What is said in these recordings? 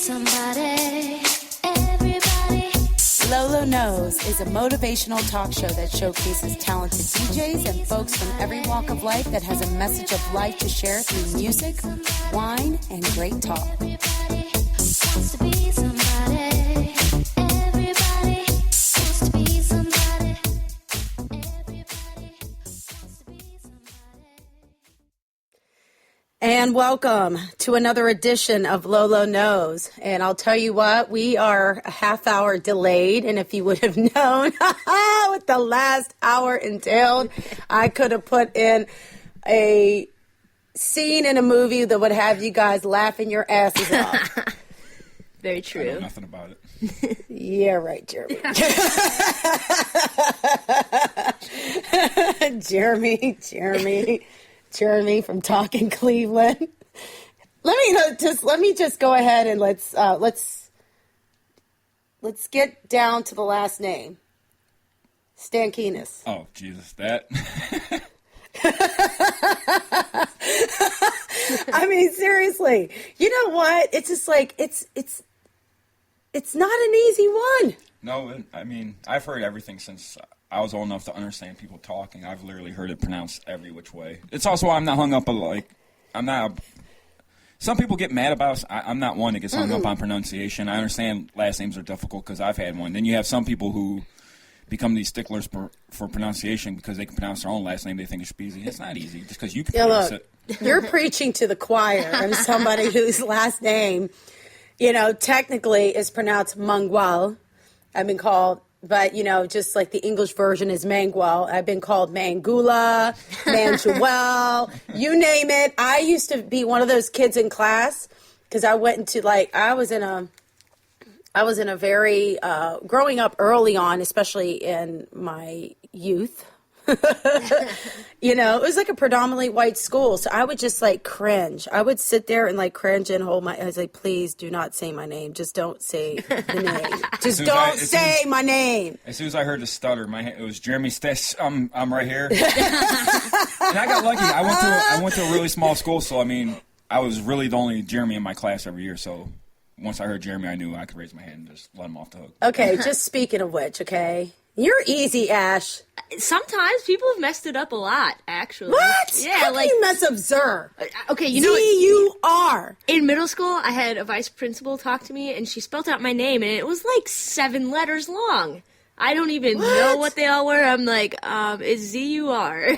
somebody, everybody. LOLO Knows is a motivational talk show that showcases talented DJs and folks from every walk of life that has a message of life to share through music, wine, and great talk. Everybody wants to be somebody. Everybody wants to be somebody. Everybody wants to be somebody. And welcome to another edition of LOLO Knows. And I'll tell you what, we are a half hour delayed. And if you would have known what the last hour entailed, I could have put in a scene in a movie that would have you guys laughing your asses off. Very I true. know nothing about it. Yeah, right, Jeremy. Jeremy from Talkncleveland. Let me just go ahead and let's get down to the last name. Stanekenas. Oh, Jesus, that. I mean, seriously. You know what? It's just like it's not an easy one. No, I mean, I've heard everything since I was old enough to understand people talking. I've literally heard it pronounced every which way. It's also why I'm not hung up on, like, some people get mad about us. I'm not one that gets hung up on pronunciation. I understand last names are difficult because I've had one. Then you have some people who become these sticklers for pronunciation because they can pronounce their own last name. They think it's easy. It's not easy just because you can pronounce it. You're preaching to the choir and somebody whose last name, technically is pronounced Mangual. I've been called, but, just like the English version is Mangual. I've been called Mangula, Manjuel, you name it. I used to be one of those kids in class because I went into, I was in a very, growing up early on, especially in my youth, it was like a predominantly white school. So I would just cringe. I would sit there and cringe and I was like, please do not say my name. Just don't say the name. Just don't say my name. As soon as I heard the stutter, it was Jeremy Stess. I'm right here. And I got lucky. I went to a really small school. So, I mean, I was really the only Jeremy in my class every year. So once I heard Jeremy, I knew I could raise my hand and just let him off the hook. Okay, just speaking of which, okay? You're easy, Ash. Sometimes people have messed it up a lot, actually. What? Yeah, How can you mess up Zer? Okay, you know Z-U-R. In middle school, I had a vice principal talk to me, and she spelled out my name, and it was 7 letters long. I don't even know what they all were. I'm like, it's Z-U-R.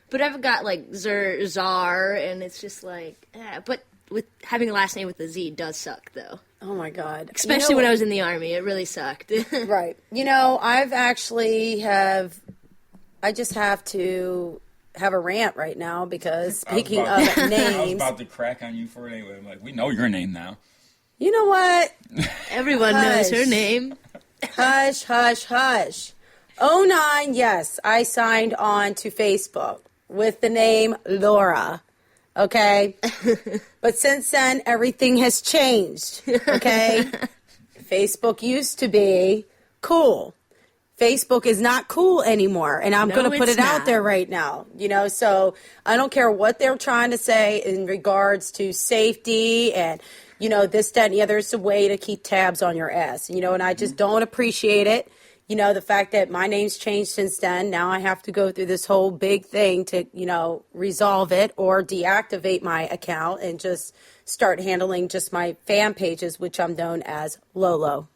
But I've got, Zer, Czar, and it's just but with having a last name with a Z does suck, though. Oh, my God. Especially when I was in the Army. It really sucked. Right. I just have to have a rant right now because speaking of names. I was about to crack on you for it anyway. I'm like, we know your name now. You know what? Everyone knows her name. Hush, hush, hush. 09, yes, I signed on to Facebook with the name Laura. Okay? But since then, everything has changed. Okay? Facebook used to be cool. Facebook is not cool anymore. And I'm going to put it out there right now. So I don't care what they're trying to say in regards to safety and, this, that, and the other. It's a way to keep tabs on your ass. And I just don't appreciate it. The fact that my name's changed since then. Now I have to go through this whole big thing to, resolve it or deactivate my account and just start handling just my fan pages, which I'm known as Lolo.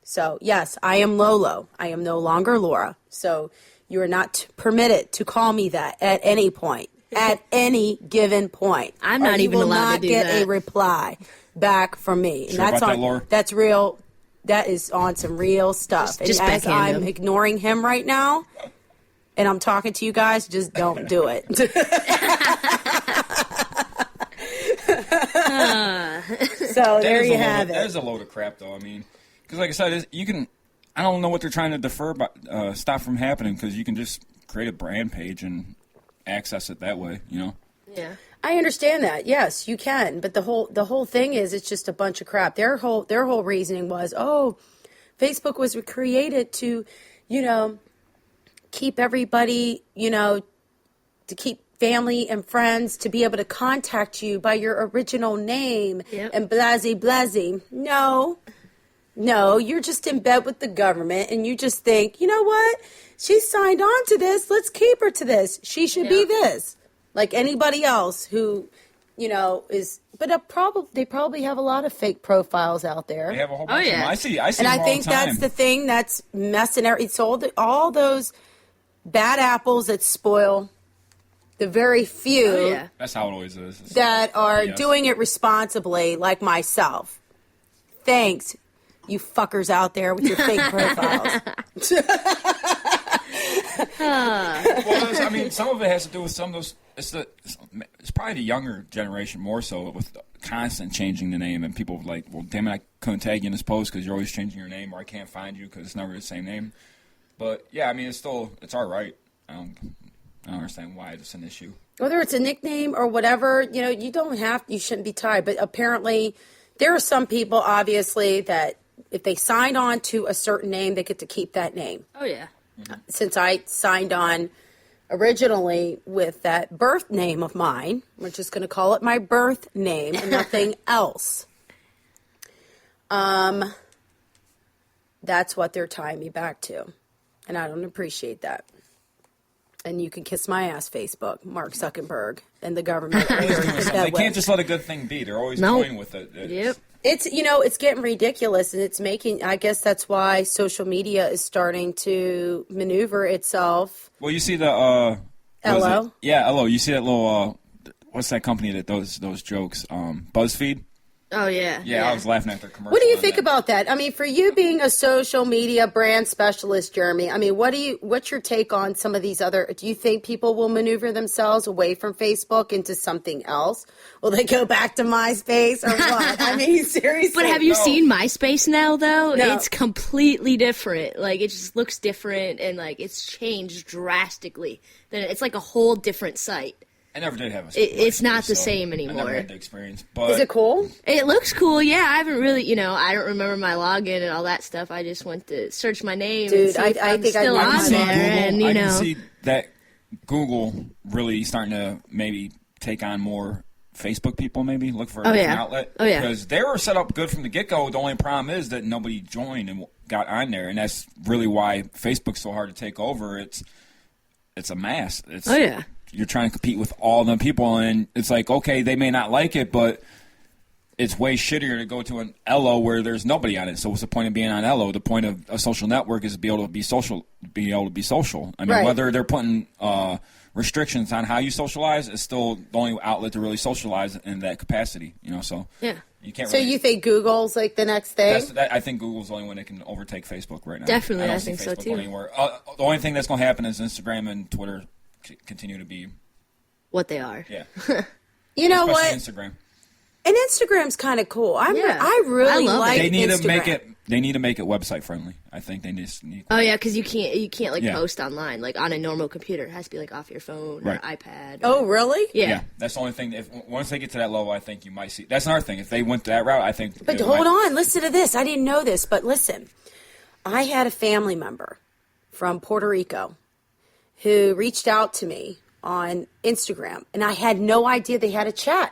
So, yes, I am Lolo. I am no longer Laura. So you are not permitted to call me that at any point, at any given point. I'm not even allowed to do that. You will not get a reply back from me. Sure about that, Laura? That's real. That is on some real stuff. Just and as I'm ignoring him right now, and I'm talking to you guys, just don't do it. So there you have it. That is a load of crap, though. I mean, because like I said, I don't know what they're trying to defer, stop from happening, because you can just create a brand page and access it that way, Yeah. I understand that. Yes, you can. But the whole thing is, it's just a bunch of crap. Their whole reasoning was, Facebook was created to, keep everybody, to keep family and friends to be able to contact you by your original name Yep. and blasey. No, you're just in bed with the government and you just think, you know what? She signed on to this. Let's keep her to this. She should be this. Like anybody else who, is, but they probably have a lot of fake profiles out there. They have a whole bunch of them. I see And them I all think the time. that's the thing that's messing it's all those bad apples that spoil the very few Oh, yeah. That's how it always is. that are Yes. doing it responsibly, like myself. Thanks, you fuckers out there with your fake profiles. Well, I mean, some of it has to do with some of those. It's probably the younger generation more so with constant changing the name, and people like, well, damn it, I couldn't tag you in this post because you're always changing your name, or I can't find you because it's never the same name. But yeah, I mean, it's our right. I don't understand why it's an issue. Whether it's a nickname or whatever, you shouldn't be tied. But apparently, there are some people, obviously, that if they sign on to a certain name, they get to keep that name. Oh, yeah. Since I signed on originally with that birth name of mine, we're just going to call it my birth name and nothing else. That's what they're tying me back to. And I don't appreciate that. And you can kiss my ass, Facebook, Mark Zuckerberg, and the government. They can't just let a good thing be. They're always toying with it. Yep. It's getting ridiculous, and it's making. I guess that's why social media is starting to maneuver itself. Well, you see the LO? Yeah, LO. You see that little what's that company that does those jokes? BuzzFeed. Oh, yeah. Yeah, I was laughing at their commercial. What do you on think that. about that? I mean, for you being a social media brand specialist, Jeremy, I mean, what's your take on some of these other, do you think people will maneuver themselves away from Facebook into something else? Will they go back to MySpace or what? I mean, seriously. But have you seen MySpace now, though? No. It's completely different. Like, it just looks different, and, like, it's changed drastically. Then it's like a whole different site. I never did have a. It's not the so same I never anymore. had the experience. But Is it cool? It looks cool, yeah. I haven't really, I don't remember my login and all that stuff. I just went to search my name Dude, and see if I I'm think I still know on my there. login. And, I can see that Google really starting to maybe take on more Facebook people, maybe look for a different outlet. Oh, yeah. Because they were set up good from the get-go. The only problem is that nobody joined and got on there, and that's really why Facebook's so hard to take over. It's a mass. Oh, yeah. You're trying to compete with all the people, and it's like, okay, they may not like it, but it's way shittier to go to an LO where there's nobody on it. So what's the point of being on LO? The point of a social network is to be able to be social. I mean, Right. whether they're putting restrictions on how you socialize, it's still the only outlet to really socialize in that capacity. So Yeah. you can't. So Really, you think Google's like the next thing? I think Google's the only one that can overtake Facebook right now. Definitely, don't I see think so, Facebook too. going anywhere. The only thing that's going to happen is Instagram and Twitter continue to be. What they are. Yeah. You know Especially what? Instagram. And Instagram's kind of cool. I I really love it. like They need Instagram. to make it. They need to make it website friendly. I think they just need. Oh, yeah, because you can't like, Yeah. post online. Like, on a normal computer. It has to be, like, off your phone or Right. iPad. Oh, really? Yeah. That's the only thing. Once they get to that level, I think you might see. That's another thing. If they went that route, I think. But hold on, listen to this. I didn't know this, but listen. I had a family member from Puerto Rico who reached out to me on Instagram, and I had no idea they had a chat.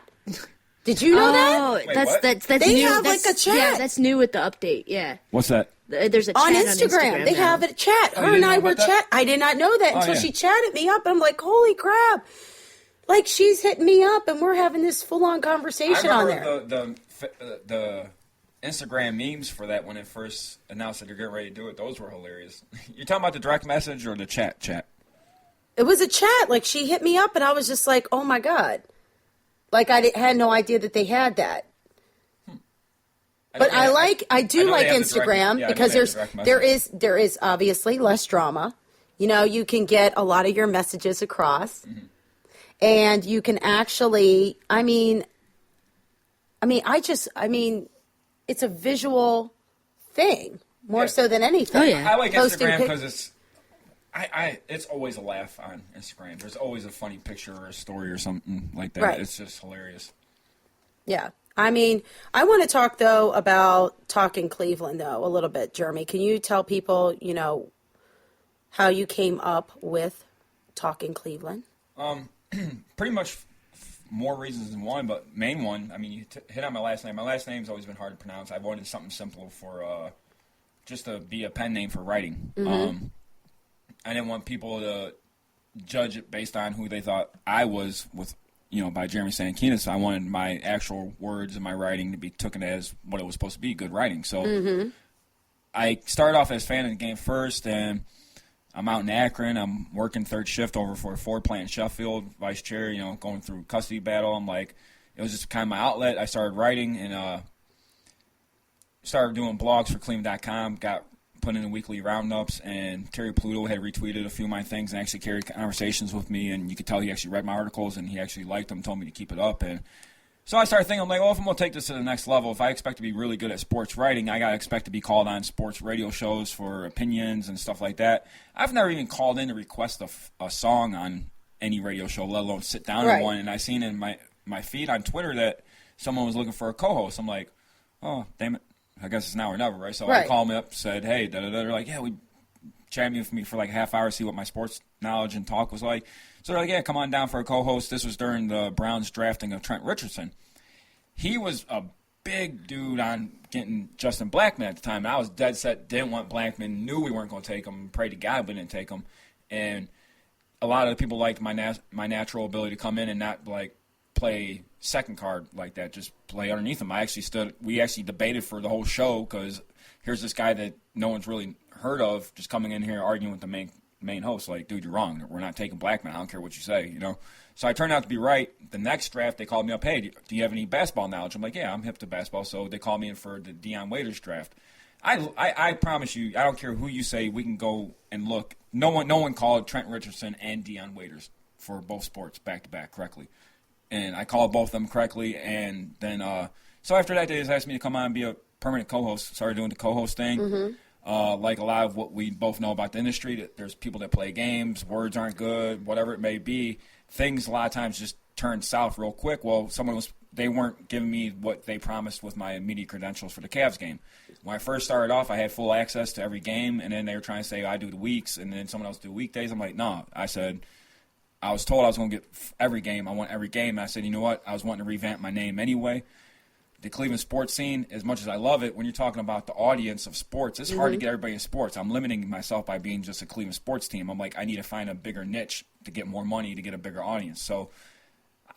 Did you know that? Oh, Wait, that's what? that's They new. have, That's- like, a chat. Yeah, that's new with the update. Yeah, What's that? there's a chat On Instagram. They now. have a chat. Oh, Her you and didn't I know were about that? chat. I did not know that until yeah. she chatted me up. I'm like, holy crap. Like, she's hitting me up, and we're having this full-on I conversation on there. remember the Instagram memes for that when it first announced that they're getting ready to do it. Those were hilarious. You're talking about the direct message or the chat? It was a chat. Like, she hit me up, and I was just like, oh, my God. Like, I had no idea that they had that. But I do know like they have the direct- Instagram yeah, I know because they have the direct there is obviously less drama. You can get a lot of your messages across, and you can actually. I mean, it's a visual thing more Yeah. so than anything. Oh, yeah. I like Posting Instagram pic- because it's always a laugh on Instagram. There's always a funny picture or a story or something like that. Right. It's just hilarious. Yeah. I mean, I want to talk, though, about Talkncleveland, though, a little bit. Jeremy, can you tell people, how you came up with Talkncleveland? Pretty much more reasons than one, but main one, I mean, you hit on my last name. My last name's always been hard to pronounce. I've wanted something simple for just to be a pen name for writing. I didn't want people to judge it based on who they thought I was with, by Jeremy Stanekenas. I wanted my actual words and my writing to be taken as what it was supposed to be, good writing. So I started off as fan of the game first, and I'm out in Akron. I'm working third shift over for a Ford plant in Sheffield, vice chair, going through custody battle. I'm like, it was just kind of my outlet. I started writing and started doing blogs for Cleveland.com, got put in the weekly roundups, and Terry Pluto had retweeted a few of my things and actually carried conversations with me, and you could tell he actually read my articles and he actually liked them, told me to keep it up. And so I started thinking, I'm like, if I'm going to take this to the next level, if I expect to be really good at sports writing, I got to expect to be called on sports radio shows for opinions and stuff like that. I've never even called in to request a song on any radio show, let alone sit down in one. And I seen in my feed on Twitter that someone was looking for a co-host. I'm like, oh, damn it. I guess it's now or never, right? So I called me up, said, hey, da-da-da. They're like, yeah, we chatted with me for like a half hour, see what my sports knowledge and talk was like. So they're like, yeah, come on down for a co-host. This was during the Browns drafting of Trent Richardson. He was a big dude on getting Justin Blackman at the time. And I was dead set, didn't want Blackman, knew we weren't going to take him, prayed to God we didn't take him. And a lot of the people liked my natural ability to come in and not like play second card like that, just play underneath him. We actually debated for the whole show because here's this guy that no one's really heard of just coming in here arguing with the main host. Like, dude, you're wrong. We're not taking Blackman. I don't care what you say, So I turned out to be right. The next draft, they called me up, hey, do you have any basketball knowledge? I'm like, yeah, I'm hip to basketball. So they called me in for the Deion Waiters draft. I promise you, I don't care who you say, we can go and look. No one called Trent Richardson and Deion Waiters for both sports back-to-back correctly. And I called both of them correctly. And then, so after that, they just asked me to come on and be a permanent co-host. Started doing the co-host thing. Like a lot of what we both know about the industry, that there's people that play games, words aren't good, whatever it may be. Things a lot of times just turn south real quick. Well, they weren't giving me what they promised with my immediate credentials for the Cavs game. When I first started off, I had full access to every game, and then they were trying to say I do the weeks, and then someone else do weekdays. I'm like, no. I was told I was going to get every game. I want every game. And I said, you know what? I was wanting to revamp my name anyway. The Cleveland sports scene, as much as I love it, when you're talking about the audience of sports, it's hard to get everybody in sports. I'm limiting myself by being just a Cleveland sports team. I'm like, I need to find a bigger niche to get more money to get a bigger audience. So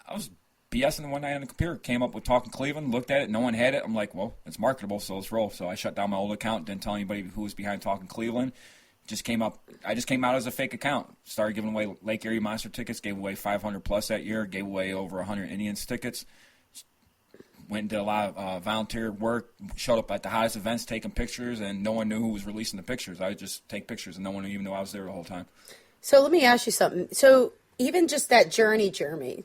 I was BSing one night on the computer, came up with Talking Cleveland, looked at it, no one had it. I'm like, well, it's marketable, so let's roll. So I shut down my old account, didn't tell anybody who was behind Talking Cleveland. I just came out as a fake account. Started giving away Lake Erie Monster tickets, gave away 500 plus that year, gave away over 100 Indians tickets. Went and did a lot of volunteer work, showed up at the hottest events taking pictures, and no one knew who was releasing the pictures. I would just take pictures, and no one even knew I was there the whole time. So let me ask you something. So even just that journey, Jeremy,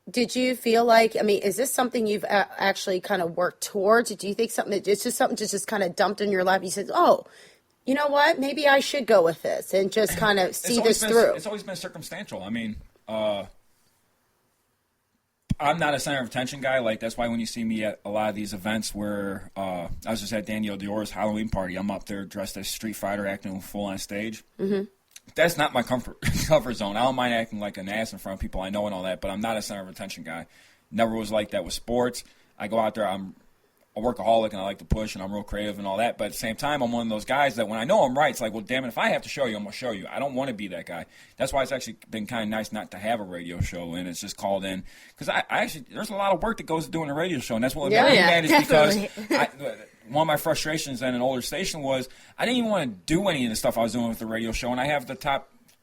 did you feel like, is this something you've actually kind of worked towards? Do you think it's just something just kind of dumped in your lap? You said, oh, you know what? Maybe I should go with this and just kind of see this through. It's always been circumstantial. I'm not a center of attention guy. Like, that's why when you see me at a lot of these events where I was just at Danielle Dior's Halloween party, I'm up there dressed as Street Fighter acting full on stage. That's not my comfort zone. I don't mind acting like an ass in front of people I know and all that, but I'm not a center of attention guy. Never was like that with sports. I go out there, I'm a workaholic and I like to push and I'm real creative and all that, but at the same time, I'm one of those guys that when I know I'm right, it's like, well, damn it, if I have to show you, I'm going to show you. I don't want to be that guy. That's why it's actually been kind of nice not to have a radio show, and it's just called in. Because I actually, there's a lot of work that goes to doing a radio show, and that's what made me mad is because one of my frustrations at an older station was I didn't even want to do any of the stuff I was doing with the radio show, and I have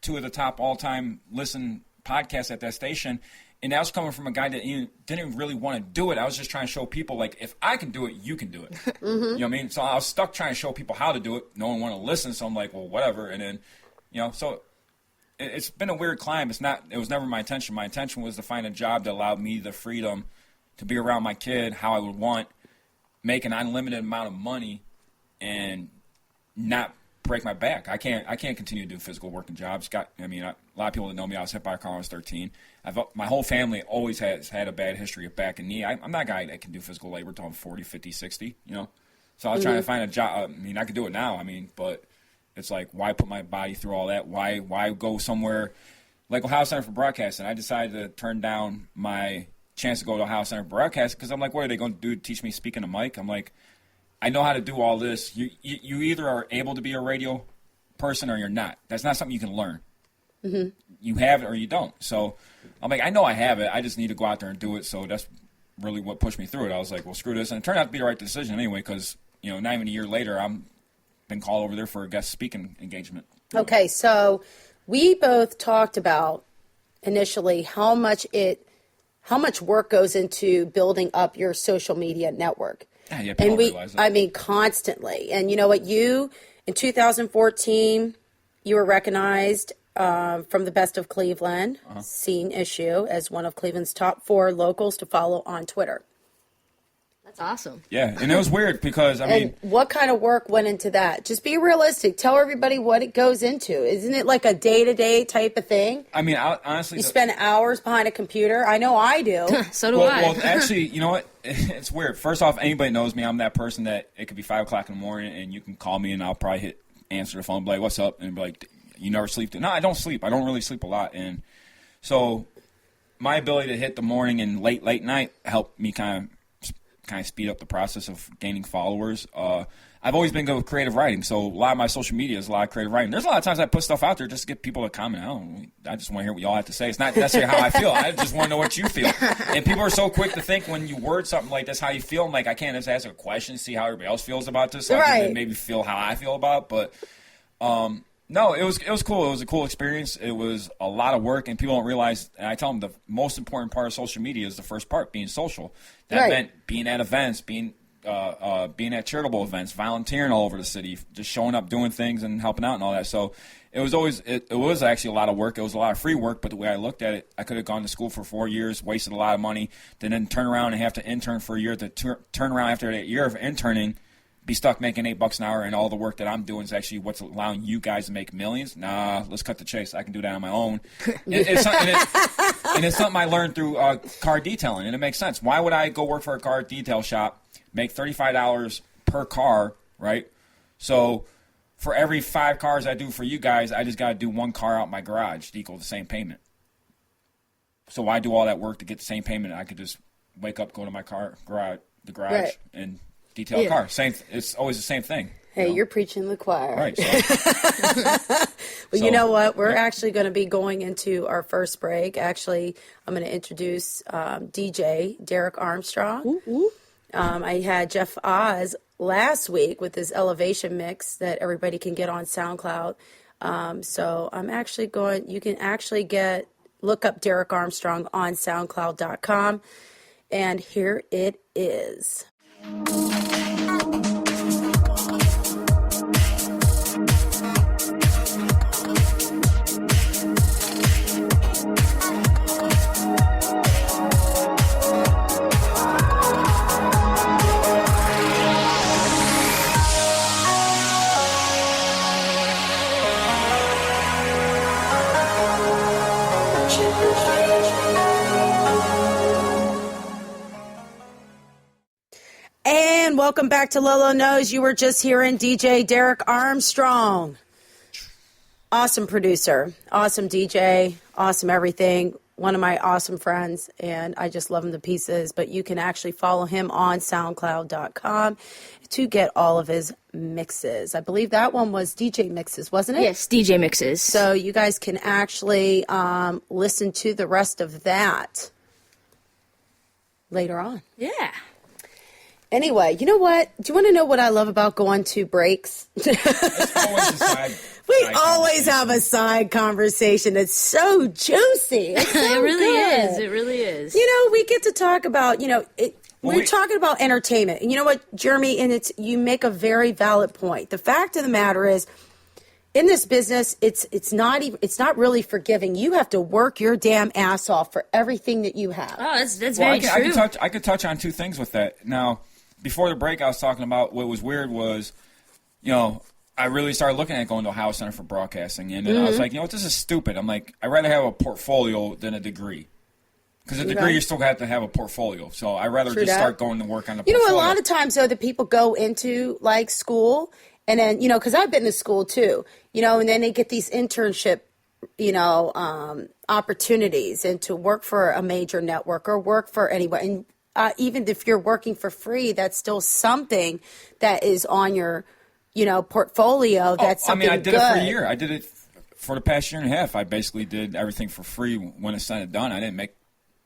two of the top all-time listen podcasts at that station. And that was coming from a guy that didn't really want to do it. I was just trying to show people, like, if I can do it, you can do it. You know what I mean? So I was stuck trying to show people how to do it. No one wanted to listen, so I'm like, well, whatever. And then, so it's been a weird climb. It was never my intention. My intention was to find a job that allowed me the freedom to be around my kid how I would want, make an unlimited amount of money, and not break my back. I can't continue to do physical working jobs. A lot of people that know me, I was hit by a car when I was 13. My whole family always has had a bad history of back and knee. I'm not a guy that can do physical labor until I'm 40, 50, 60, So I was trying to find a job. I could do it now, but it's like, why put my body through all that? Why go somewhere like Ohio Center for Broadcasting, I decided to turn down my chance to go to Ohio Center for Broadcasting because I'm like, what are they going to do? Teach me speaking a mic? I'm like, I know how to do all this. You either are able to be a radio person or you're not. That's not something you can learn. Mm-hmm. You have it or you don't. So I'm like, I know I have it. I just need to go out there and do it. So that's really what pushed me through it. I was like, well, screw this. And it turned out to be the right decision anyway because, not even a year later, I'm been called over there for a guest speaking engagement. Okay, so we both talked about initially how much work goes into building up your social media network. Yeah, people realize that. I mean, constantly. And you know what? In 2014, you were recognized from the Best of Cleveland Scene issue as one of Cleveland's top 4 locals to follow on Twitter. That's awesome. Yeah, and it was weird because, And what kind of work went into that? Just be realistic. Tell everybody what it goes into. Isn't it like a day-to-day type of thing? I mean, honestly... You spend hours behind a computer. I know I do. So do I. Well, actually, you know what? It's weird. First off, anybody knows me. I'm that person that it could be 5 o'clock in the morning and you can call me and I'll probably answer the phone and be like, what's up? And be like, you never sleep? No, I don't sleep. I don't really sleep a lot. And so my ability to hit the morning and late night helped me kind of speed up the process of gaining followers. I've always been good with creative writing, so a lot of my social media is a lot of creative writing. There's a lot of times I put stuff out there just to get people to comment. I just want to hear what y'all have to say. It's not necessarily how I feel. I just want to know what you feel. And people are so quick to think when you word something like this, how you feel. I'm like, I can't just ask a question, see how everybody else feels about this, so I can maybe feel how I feel about it. But no, it was cool. It was a cool experience. It was a lot of work, and people don't realize. And I tell them the most important part of social media is the first part, being social. That meant being at events, being at charitable events, volunteering all over the city, just showing up, doing things, and helping out and all that. So it was actually a lot of work. It was a lot of free work, but the way I looked at it, I could have gone to school for 4 years, wasted a lot of money, then turn around and have to intern for a year. To turn around after that year of interning, be stuck making $8 an hour, and all the work that I'm doing is actually what's allowing you guys to make millions. Nah, let's cut the chase. I can do that on my own. It's something I learned through car detailing, and it makes sense. Why would I go work for a car detail shop, make $35 per car, right? So for every 5 cars I do for you guys, I just got to do 1 car out my garage to equal the same payment. So why do all that work to get the same payment? I could just wake up, go to my garage, and detail a car. It's always the same thing. Hey, you're preaching the choir. Right. So. Well, you know what? We're actually going to be going into our first break. Actually, I'm going to introduce DJ Derek Armstrong. I had Jeff Oz last week with his Elevation mix that everybody can get on SoundCloud. So I'm actually you can actually look up Derek Armstrong on SoundCloud.com. And here it is. And welcome back to LOLO Knows. You were just hearing DJ Derek Armstrong. Awesome producer, awesome DJ, awesome everything. One of my awesome friends, and I just love him to pieces. But you can actually follow him on SoundCloud.com to get all of his mixes. I believe that one was DJ Mixes, wasn't it? Yes, DJ Mixes. So you guys can actually listen to the rest of that later on. Yeah. Anyway, you know what? Do you want to know what I love about going to breaks? It's always a side. We always have a side conversation. It's so juicy. It's so it really good. is. It really is. You know, we get to talk about, we're talking about entertainment. And you know what, Jeremy, and you make a very valid point. The fact of the matter is, in this business, it's not really forgiving. You have to work your damn ass off for everything that you have. Oh, that's very true. I could touch on 2 things with that. Now, before the break, I was talking about what was weird was, I really started looking at going to Ohio Center for Broadcasting, and I was like, this is stupid. I'm like, I'd rather have a portfolio than a degree. Because a degree, you still have to have a portfolio. So I'd rather start going to work on the portfolio. A lot of times, though, the people go into, school, and then, because I've been to school, too, and then they get these internship opportunities and to work for a major network or work for anyone. And even if you're working for free, that's still something that is on your, portfolio. That's something I did good. it for a year. I did it for the past year and a half. I basically did everything for free when it's said and done. I didn't make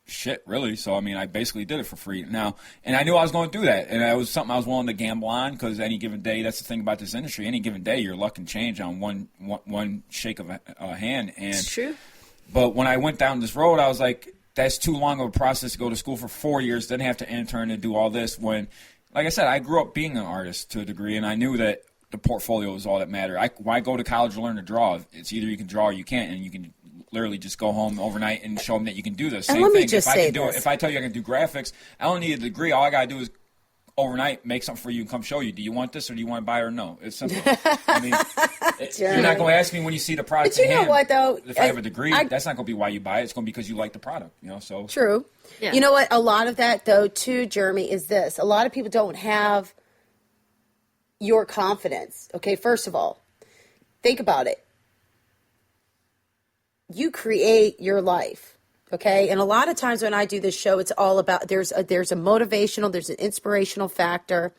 shit, really. So, I basically did it for free now. And I knew I was going to do that. And it was something I was willing to gamble on because any given day, that's the thing about this industry. Any given day, your luck can change on one shake of a hand. And, It's true. But when I went down this road, I was like, that's too long of a process to go to school for 4 years, then have to intern and do all this when, like I said, I grew up being an artist to a degree, and I knew that the portfolio was all that mattered. Why go to college to learn to draw? It's either you can draw or you can't, and you can literally just go home overnight and show them that you can do this. And Same let me thing. just If I say can do it, this. if I tell you I can do graphics, I don't need a degree. All I got to do is overnight make something for you and come show you. Do you want this or do you want to buy it or no? It's simple. You're not going to ask me when you see the product But you in know hand. what, though? If I have a degree, that's not going to be why you buy it. It's going to be because you like the product. So True. Yeah. You know what? A lot of that, though, too, Jeremy, is this. A lot of people don't have your confidence. Okay, first of all, think about it. You create your life. Okay, and a lot of times when I do this show, it's all about there's a motivational, there's an inspirational factor.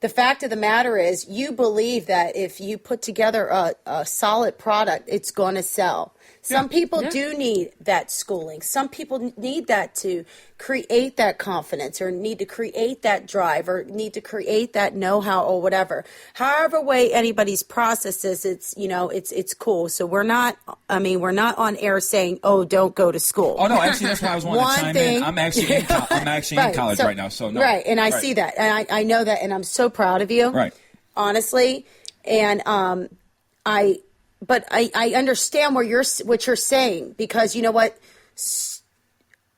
The fact of the matter is, you believe that if you put together a solid product, it's going to sell. Some people do need that schooling. Some people need that to create that confidence or need to create that drive or need to create that know-how or whatever. However way anybody's process is, it's cool. So we're not on air saying, oh, don't go to school. Oh no, actually that's why I was wanting to chime in. I'm actually in Right, college so- right now, so no. Right, and I see that, and I know that, and I'm so proud of you. Right. Honestly, and I understand what you're saying, because you know what,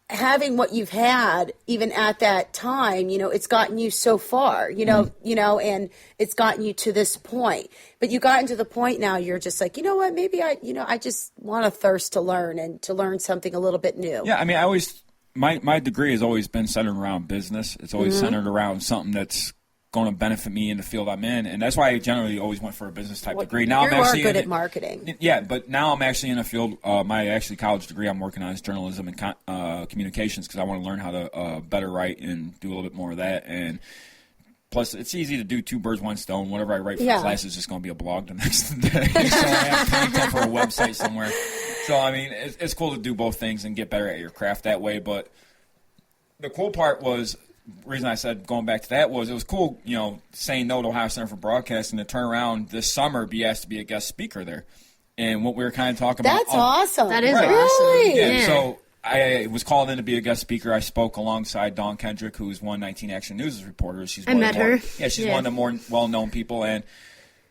having what you've had even at that time, it's gotten you so far, and it's gotten you to this point. But you gotten to the point now you're just like, you know what, maybe I just want a thirst to learn and to learn something a little bit new. Yeah, I always my degree has always been centered around business. It's always centered around something that's going to benefit me in the field I'm in, and that's why I generally always went for a business type degree. Now you I'm actually are good at marketing. Yeah, but now I'm actually in a field. My college degree I'm working on is journalism and communications because I want to learn how to better write and do a little bit more of that. And plus, it's easy to do two birds, one stone. Whatever I write for class is just going to be a blog the next day. So I have content for a website somewhere. So it's cool to do both things and get better at your craft that way. But the cool part was. Reason I said going back to that was it was cool, saying no to Ohio Center for Broadcasting to turn around this summer, be asked to be a guest speaker there. And what we were kind of talking about. That's awesome. That is Right. awesome. Yeah, so I was called in to be a guest speaker. I spoke alongside Dawn Kendrick, who's one 19 Action News reporter. She's I met her. Yeah, she's one of the more well-known people. And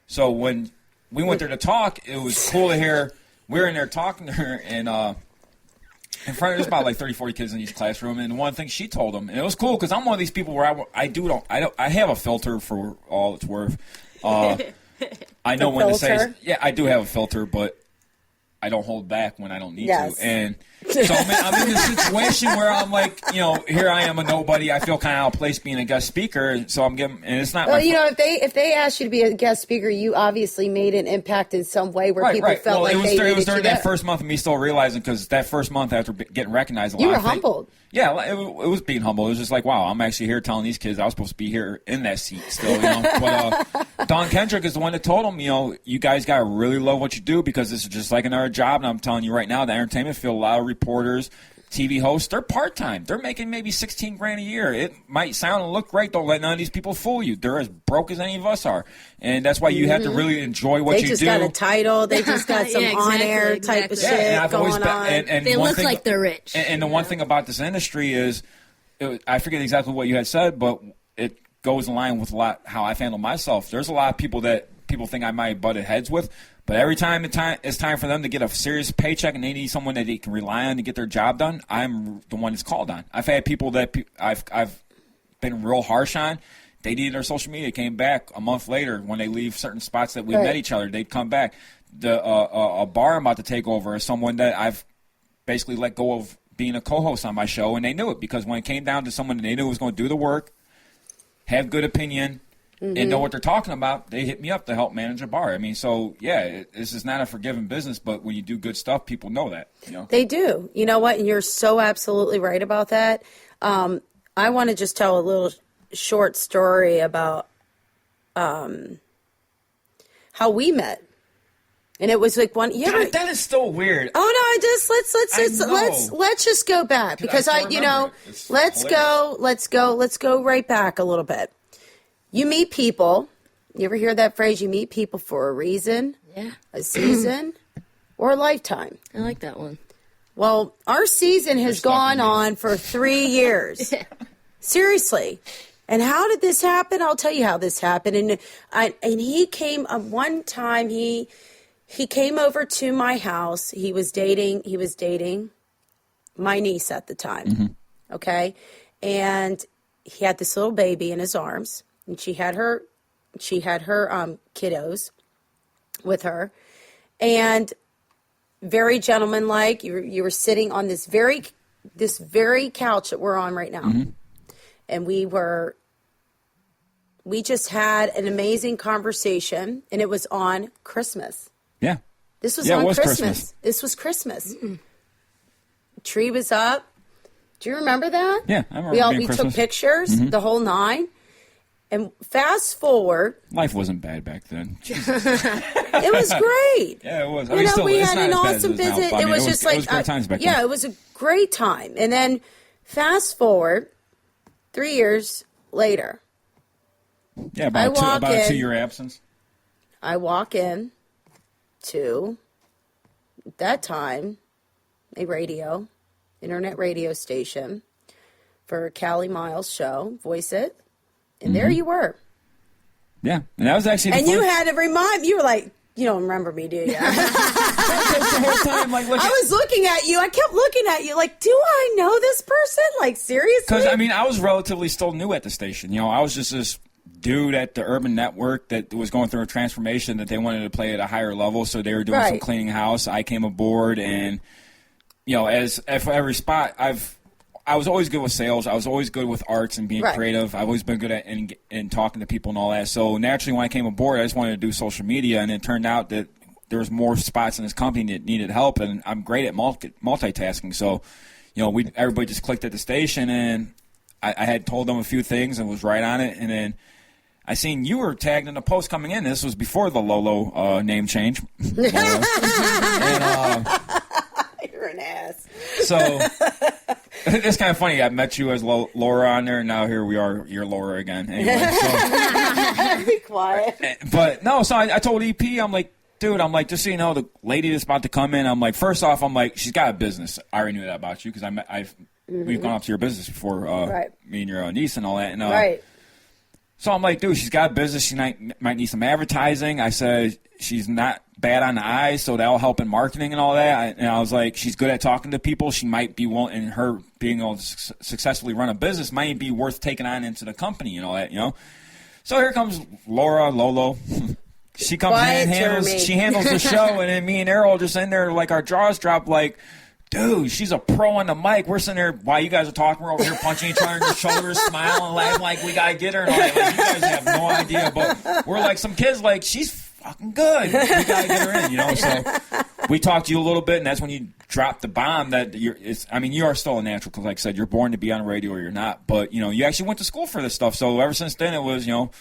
so when we went there to talk, it was cool to hear. We were in there talking to her, and in front of there's about like 30, 40 kids in each classroom, and one thing she told them, and it was cool because I'm one of these people where I have a filter for all it's worth. I know when to say, yeah, I do have a filter, but I don't hold back when I don't need to. And so I'm in this situation where I'm like, here I am a nobody. I feel kind of out of place being a guest speaker. So I'm giving, and it's not. Well, if they asked you to be a guest speaker, you obviously made an impact in some way where people felt like they needed it was during you that there. first month of me still realizing because that first month after getting recognized, You were humbled. Yeah, it was being humble. It was just like, wow, I'm actually here telling these kids I was supposed to be here in that seat still. But Dawn Kendrick is the one that told them, you guys got to really love what you do because this is just like another job. And I'm telling you right now, the entertainment field, a lot of reporters, TV hosts, they're part-time. They're making maybe $16,000 a year. It might sound and look great. Don't let none of these people fool you. They're as broke as any of us are. And that's why you have to really enjoy what you do. They just got a title. They just got some on-air type of shit going on. And they one look thing, like they're rich. And the one thing about this industry is, I forget exactly what you had said, but it goes in line with a lot how I've handled myself. There's a lot of people that people think I might have butted heads with, but every time it's time for them to get a serious paycheck and they need someone that they can rely on to get their job done, I'm the one that's called on. I've had people that I've been real harsh on. They needed their social media, came back a month later when they leave certain spots that we met each other. They'd come back. A bar I'm about to take over is someone that I've basically let go of being a co-host on my show, and they knew it because when it came down to someone that they knew was going to do the work, have good opinion, and know what they're talking about, they hit me up to help manage a bar. I mean, so yeah, this is not a forgiving business, but when you do good stuff, people know that. You know, They do. You know what? And you're so absolutely right about that. I want to just tell a little short story about how we met. And it was like one. You ever, that is so weird. oh no! I just let's just go back because I still remember it. It's let's go right back a little bit. You meet people. You ever hear that phrase? You meet people for a reason, Yeah, a season, or a lifetime. I like that one. Well, our season has stuck gone with me. on for 3 years. Seriously. And how did this happen? I'll tell you how this happened. And he came one time. He came over to my house. He was dating my niece at the time. Okay, and he had this little baby in his arms, and she had her kiddos with her, and very gentlemanlike. You were sitting on this very couch that we're on right now, and we just had an amazing conversation, and it was on Christmas. Yeah. This was Yeah, it on was Christmas. Christmas. This was Christmas. Tree was up. Do you remember that? Yeah, I remember being we took Christmas. pictures, the whole nine. And fast forward, Life wasn't bad back then. Jesus. it was great. Yeah, it was. I You mean, know, still, we it's had not an as bad as awesome it is now, visit. but I It mean, was just like, it was great times back yeah, then. it was a great time. And then fast forward 3 years later, Yeah, I about walk a in. 2-year absence. I walk in to, at that time, a internet radio station for Callie Miles' show, Voice It. And there you were. Yeah, and that was actually the And you fun- had to remind, you were like, you don't remember me, do you? the whole time, like, look, I was looking at you. I kept looking at you like, do I know this person? Like, seriously? because I mean, I was relatively still new at the station. You know, I was just this dude at the Urban Network that was going through a transformation that they wanted to play at a higher level, so they were doing some Right. cleaning house. I came aboard, and you know, as for every spot, I was always good with sales. I was always good with arts and being Right. creative. I've always been good at in talking to people and all that. So naturally, when I came aboard, I just wanted to do social media, and it turned out that there was more spots in this company that needed help, and I'm great at multitasking. So, you know, everybody just clicked at the station, and I had told them a few things and was right on it, and then I seen you were tagged in a post coming in. This was before the LOLO name change. And, You're an ass. so it's kind of funny. I met you as Laura on there, and now here we are. You're Laura again. Anyway, so, Be quiet. but no, so I told EP, I'm like, dude, I'm like, just so you know, the lady that's about to come in, I'm like, first off, I'm like, she's got a business. I already knew that about you because we've gone up to your business before, Right. me and your niece and all that. And, Right. So I'm like, dude, she's got a business. She might need some advertising. I said she's not bad on the eyes, so that'll help in marketing and all that. And I was like, she's good at talking to people. She might be willing, and her being able to successfully run a business might be worth taking on into the company and all that, you know. So here comes Laura Lolo. She comes Quiet, in and Jeremy. she handles the show, and then me and Errol just in there like our jaws drop like, dude, she's a pro on the mic. We're sitting there while you guys are talking. We're over here punching each other in the shoulders, smiling, laughing like we got to get her. And all that. Like, you guys have no idea. But we're like some kids like, she's fucking good. We got to get her in, you know. So we talked to you a little bit, and that's when you dropped the bomb that you are still a natural because, like I said, you're born to be on the radio or you're not. But, you know, you actually went to school for this stuff. So ever since then, it was, you know,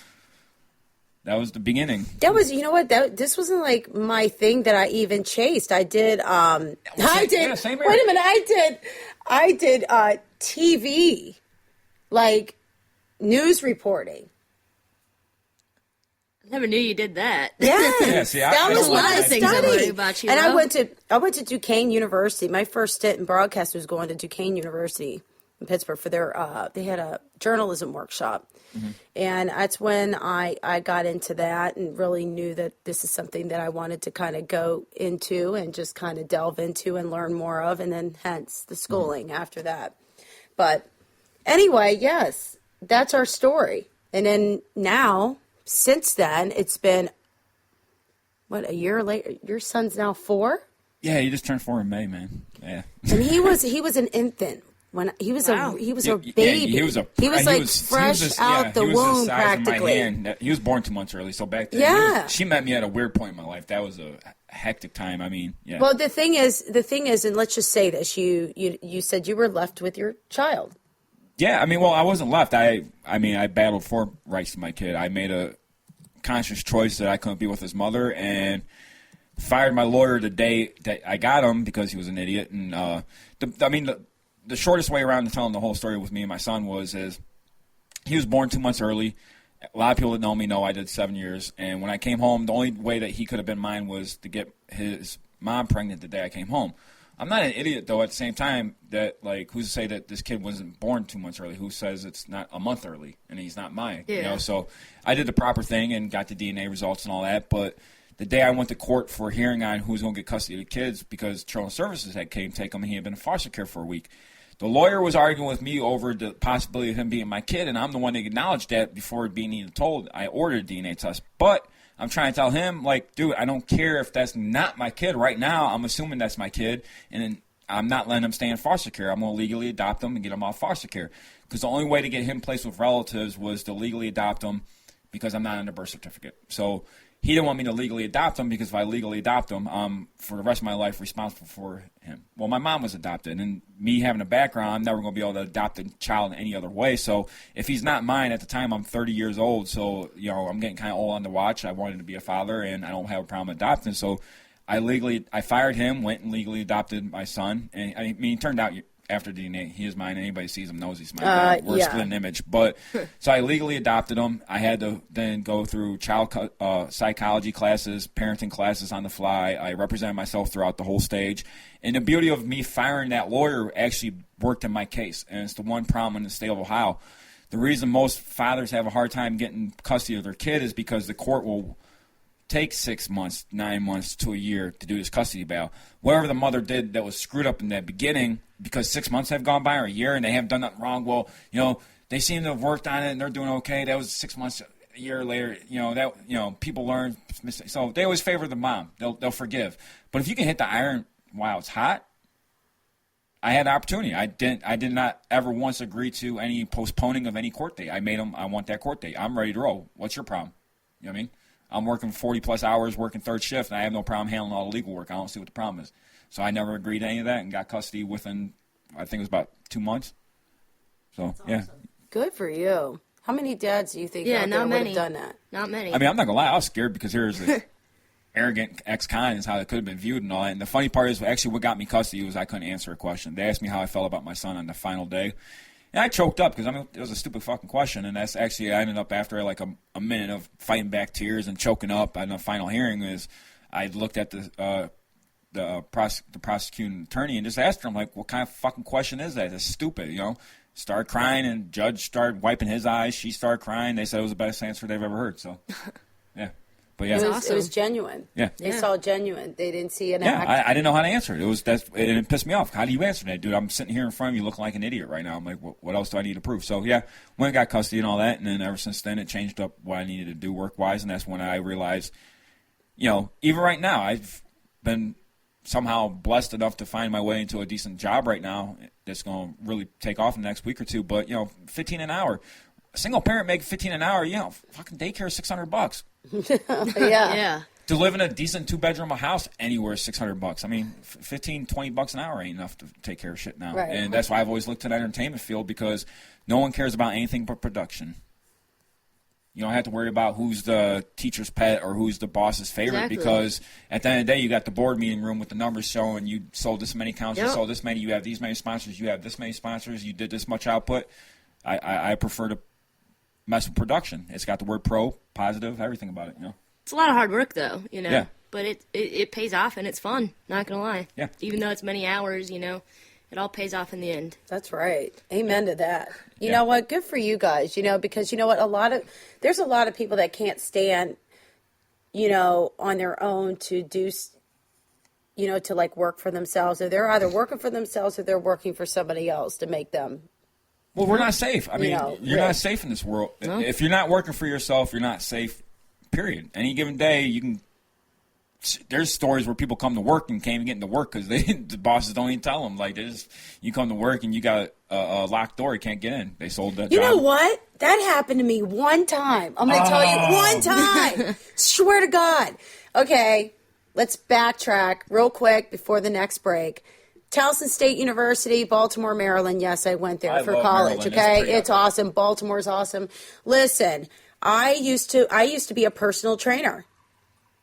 that was the beginning. That was, you know what? This wasn't like my thing that I even chased. I did. same area. Wait a minute. I did TV, like news reporting. Never knew you did that. Yes. Yeah, see, that was a what lot I of things I studied. learned about you, and I though. went to Duquesne University. My first stint in broadcast was going to Duquesne University in Pittsburgh for their. They had a journalism workshop, and that's when I got into that and really knew that this is something that I wanted to kind of go into and just kind of delve into and learn more of, and then hence the schooling after that. But anyway, yes, that's our story. And then now, since then, it's been, what, a year later? Your son's now 4? Yeah, you just turned 4 in May, man. Yeah. And he was an infant When he was Wow. a he was Yeah, a baby. he was like he fresh was out the he was womb size of my practically. hand. He was born 2 months early, so back then, Yeah. she met me at a weird point in my life. That was a hectic time. I mean, yeah. Well, the thing is, and let's just say this: you said you were left with your child. Yeah, I mean, well, I wasn't left. I mean, I battled for rights to my kid. I made a conscious choice that I couldn't be with his mother, and fired my lawyer the day that I got him because he was an idiot. And the shortest way around to telling the whole story with me and my son is he was born 2 months early. A lot of people that know me know I did 7 years, and when I came home, the only way that he could have been mine was to get his mom pregnant the day I came home. I'm not an idiot, though, at the same time, that, like, who's to say that this kid wasn't born 2 months early? Who says it's not a month early and he's not mine? Yeah. You know, so I did the proper thing and got the DNA results and all that, but the day I went to court for a hearing on who was going to get custody of the kids because Children's Services had came take him and he had been in foster care for a week. The lawyer was arguing with me over the possibility of him being my kid, and I'm the one that acknowledged that before being even told. I ordered a DNA test, but I'm trying to tell him, like, dude, I don't care if that's not my kid. Right now, I'm assuming that's my kid, and then I'm not letting him stay in foster care. I'm going to legally adopt him and get him off foster care. Because the only way to get him placed with relatives was to legally adopt him because I'm not on the birth certificate. So he didn't want me to legally adopt him because if I legally adopt him, I'm, for the rest of my life, responsible for him. Well, my mom was adopted, and me having a background, I'm never going to be able to adopt a child in any other way. So if he's not mine, at the time, I'm 30 years old, so, you know, I'm getting kind of old on the watch. I wanted to be a father, and I don't have a problem adopting. So I fired him, went and legally adopted my son. And I mean, he turned out after DNA, he is mine. Anybody sees him knows he's mine. We're yeah. split an image. But so I legally adopted him. I had to then go through child psychology classes, parenting classes on the fly. I represented myself throughout the whole stage. And the beauty of me firing that lawyer actually worked in my case. And it's the one problem in the state of Ohio. The reason most fathers have a hard time getting custody of their kid is because the court will take 6 months, 9 months to a year to do this custody battle. Whatever the mother did that was screwed up in that beginning, because 6 months have gone by or a year and they haven't done nothing wrong, well, you know, they seem to have worked on it and they're doing okay. That was 6 months, a year later, people learn. So they always favor the mom. They'll forgive. But if you can hit the iron while it's hot, I had an opportunity. I did not ever once agree to any postponing of any court date. I made them, I want that court date. I'm ready to roll. What's your problem? You know what I mean? I'm working 40-plus hours, working third shift, and I have no problem handling all the legal work. I don't see what the problem is. So I never agreed to any of that and got custody within, I think it was about 2 months. So, yeah. Good for you. How many dads do you think Yeah, out not there would many. have done that? Not many. I mean, I'm not going to lie. I was scared because here's the arrogant ex-con is how it could have been viewed and all that. And the funny part is, actually, what got me custody was I couldn't answer a question. They asked me how I felt about my son on the final day. And I choked up because, I mean, it was a stupid fucking question. And that's actually, I ended up after like a minute of fighting back tears and choking up on the final hearing is I looked at the prosecuting attorney and just asked her, I'm like, what kind of fucking question is that? It's stupid, you know? Started crying and judge started wiping his eyes. She started crying. They said it was the best answer they've ever heard. So, yeah. But yeah. It was genuine. Yeah. They saw genuine. They didn't see an Yeah, act. I didn't know how to answer it. And it pissed me off. How do you answer that, dude? I'm sitting here in front of you looking like an idiot right now. I'm like, what else do I need to prove? So, yeah, when I got custody and all that, and then ever since then it changed up what I needed to do work-wise, and that's when I realized, you know, even right now, I've been somehow blessed enough to find my way into a decent job right now that's going to really take off in the next week or two. But, you know, $15 an hour. A single parent making $15 an hour, you know, fucking daycare is $600. yeah. To live in a decent two-bedroom house anywhere is $600. I mean, $15, $20 an hour ain't enough to take care of shit now. Right. And that's why I've always looked to the entertainment field because no one cares about anything but production. You don't have to worry about who's the teacher's pet or who's the boss's favorite because at the end of the day, you got the board meeting room with the numbers showing you sold this many counts, you sold this many, you have these many sponsors, you have this many sponsors, you did this much output. I prefer to mess with production. It's got the word pro, positive, everything about it, you know. It's a lot of hard work, though, you know. Yeah. But it pays off, and it's fun, not going to lie. Yeah. Even though it's many hours, you know, it all pays off in the end. That's right. Amen to that. You know what? Good for you guys, you know, because you know what? There's a lot of people that can't stand, you know, on their own to do, you know, to like work for themselves. Or they're either working for themselves or they're working for somebody else to make them. Well, we're not safe. I mean, you're rich. not safe in this world. No. If you're not working for yourself, you're not safe, period. Any given day, you can there's stories where people come to work and can't even get into work because the bosses don't even tell them. Like, you come to work and you got a locked door, you can't get in. They sold that You job. know what? That happened to me one time. I'm going to tell you one time. Swear to God. Okay, let's backtrack real quick before the next break. Towson State University, Baltimore, Maryland. Yes, I went there for love college. Maryland. Okay, It's it's awesome. Baltimore's awesome. Listen, I used to be a personal trainer.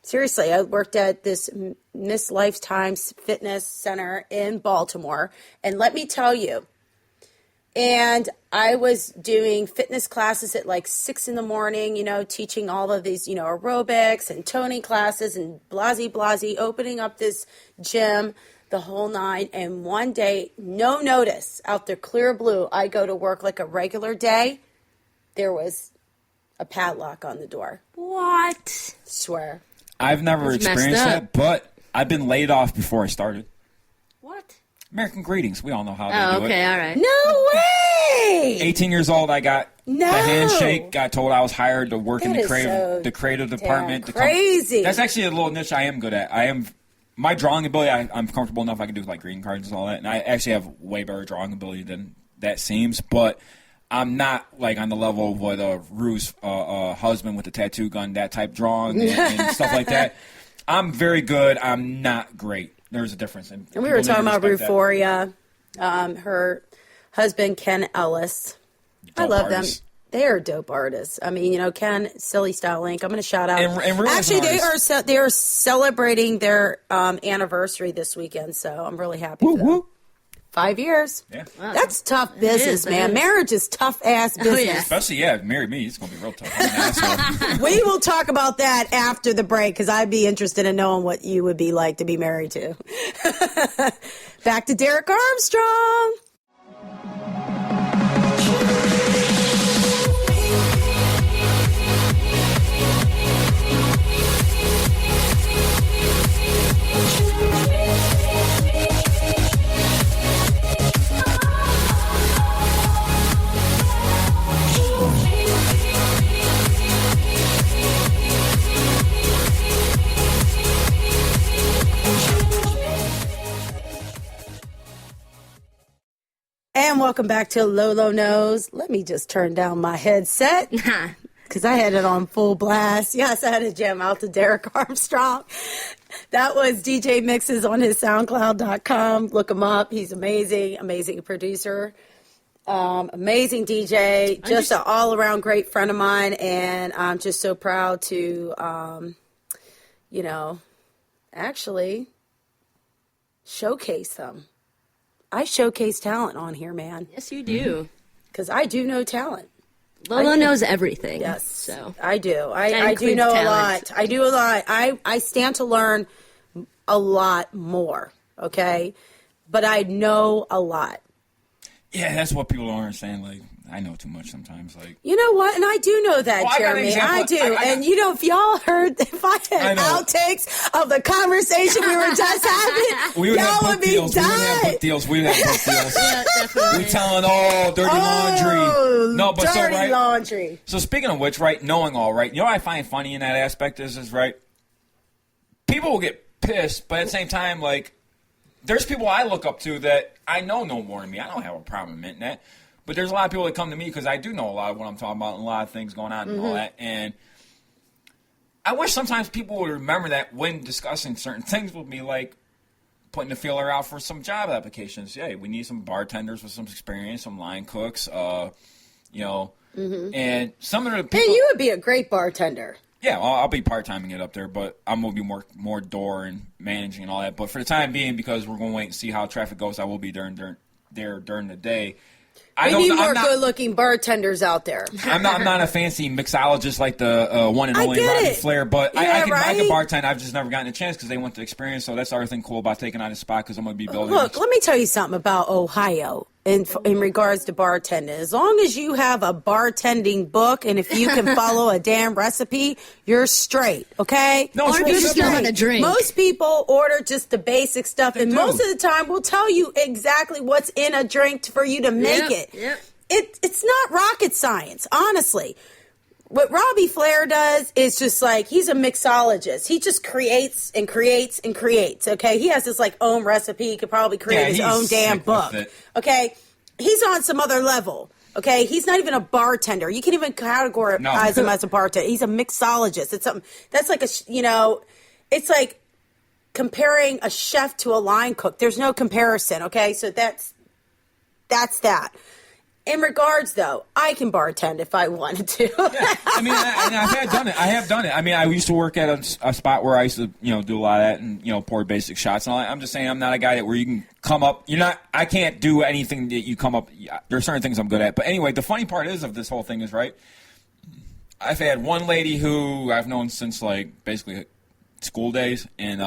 Seriously, I worked at this Miss Lifetime's fitness center in Baltimore, and let me tell you, and I was doing fitness classes at like 6 a.m, teaching all of these, aerobics and toning classes and blasey, opening up this gym, the whole nine. And one day, no notice, out there, clear blue, I go to work like a regular day. There was a padlock on the door. What? Swear. I've never That's messed experienced up. that, but I've been laid off before I started. What? American Greetings. We all know how Oh, they do okay, it. all right. No way! 18 years old, I got No. the handshake. Got told I was hired to work in That the is so the creative damn department. crazy. That's actually a little niche I am good at. My drawing ability, I'm comfortable enough I can do like greeting cards and all that. And I actually have way better drawing ability than that seems. But I'm not like on the level of what Rue's husband with the tattoo gun, that type drawing and stuff like that. I'm very good. I'm not great. There's a difference. And we were talking about Ruforia. Ruforia. Her husband, Ken Ellis. I Dope love artist. them. They are dope artists. I mean, Ken, Silly Style Inc. I'm going to shout out. And Rue is an Actually, artist. they are celebrating their anniversary this weekend, so I'm really happy for them. 5 years. Yeah. That's tough business, is, it man. is. Marriage is tough ass business. yeah. Especially, marry me. It's going to be real tough. I'm an asshole. We will talk about that after the break because I'd be interested in knowing what you would be like to be married to. Back to Derek Armstrong. And welcome back to LOLO Knows. Let me just turn down my headset because I had it on full blast. Yes, I had to jam out to Derek Armstrong. That was DJ Mixes on his SoundCloud.com. Look him up. He's amazing, amazing producer, amazing DJ, just an all-around great friend of mine. And I'm just so proud to, actually showcase them. I showcase talent on here, man, Yes, you do. because I do know talent. Lolo knows everything. Yes, So I do. I do includes know a talent. lot. I do a lot. I stand to learn a lot more, okay? But I know a lot. Yeah, that's what people don't understand. Like, I know too much sometimes. Like, You know what? And I do know that, Well, I got an Jeremy. example. I do. I got- And if y'all heard, if I I had know. outtakes of the conversation we were just having, we would y'all have would book be deals. We would have dying. book deals. We'd have book deals. yeah, definitely. We telling all dirty laundry. No, but dirty so right. laundry. So speaking of which, right, knowing all, right, you know what I find funny in that aspect is right, people will get pissed, but at the same time, like, there's people I look up to that I know more than me. I don't have a problem admitting that. But there's a lot of people that come to me because I do know a lot of what I'm talking about and a lot of things going on and all that. And I wish sometimes people would remember that when discussing certain things with me, like putting the feeler out for some job applications. Yeah, we need some bartenders with some experience, some line cooks, and some of the people. Hey, you would be a great bartender. Yeah, I'll be part-timing it up there, but I'm going to be more door and managing and all that. But for the time being, because we're going to wait and see how traffic goes, I will be during the day. We need more good-looking bartenders out there. I'm not a fancy mixologist like the one and I only get Rodney it. Flair, but Yeah, I can right? bartend. I've just never gotten a chance because they want the experience. So that's the other thing cool about taking on a spot because I'm going to be building. Look, let me tell you something about Ohio in regards to bartending. As long as you have a bartending book and if you can follow a damn recipe, you're straight, okay? No, it's Or real you just know simple. how to drink. Most people order just the basic stuff, and do. most of the time will tell you exactly what's in a drink for you to make Yep, it. yep. It's not rocket science, honestly. what Robbie Flair does is just like, he's a mixologist. He just creates and creates and creates, okay? He has his, like, own recipe. He could probably create his he's own damn sick book, with it. okay? He's on some other level, okay? He's not even a bartender. You can't even categorize him as a bartender. He's a mixologist. It's something, that's like it's like comparing a chef to a line cook. There's no comparison, okay? So that's that. In regards, though, I can bartend if I wanted to. Yeah, I mean, I have done it. I mean, I used to work at a spot where I used to, do a lot of that and, pour basic shots and all that. I'm just saying I'm not a guy where you can come up. I can't do anything that you come up. There are certain things I'm good at. But anyway, the funny part of this whole thing is, right, I've had one lady who I've known since, like, basically school days. And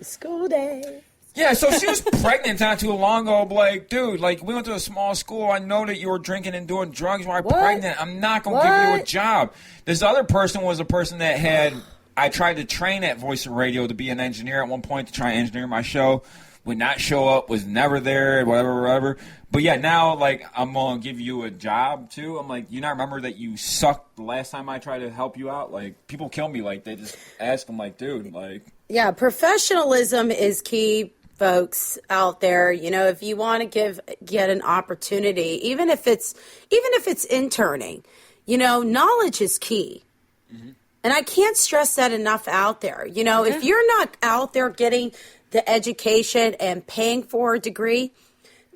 School day. yeah, so she was pregnant not too long ago. Like, dude, like, we went to a small school. I know that you were drinking and doing drugs while pregnant. I'm not going to give you a job. This other person was a person that I tried to train at Voice of Radio to be an engineer at one point to try and engineer my show. Would not show up, was never there, whatever. But yeah, now, like, I'm going to give you a job, too. I'm like, you not remember that you sucked the last time I tried to help you out? Like, people kill me. Like, they just ask them, like, dude, like. Yeah, professionalism is key, folks out there. If you want to get an opportunity, even if it's interning, knowledge is key. Mm-hmm. And I can't stress that enough out there. If you're not out there getting the education and paying for a degree,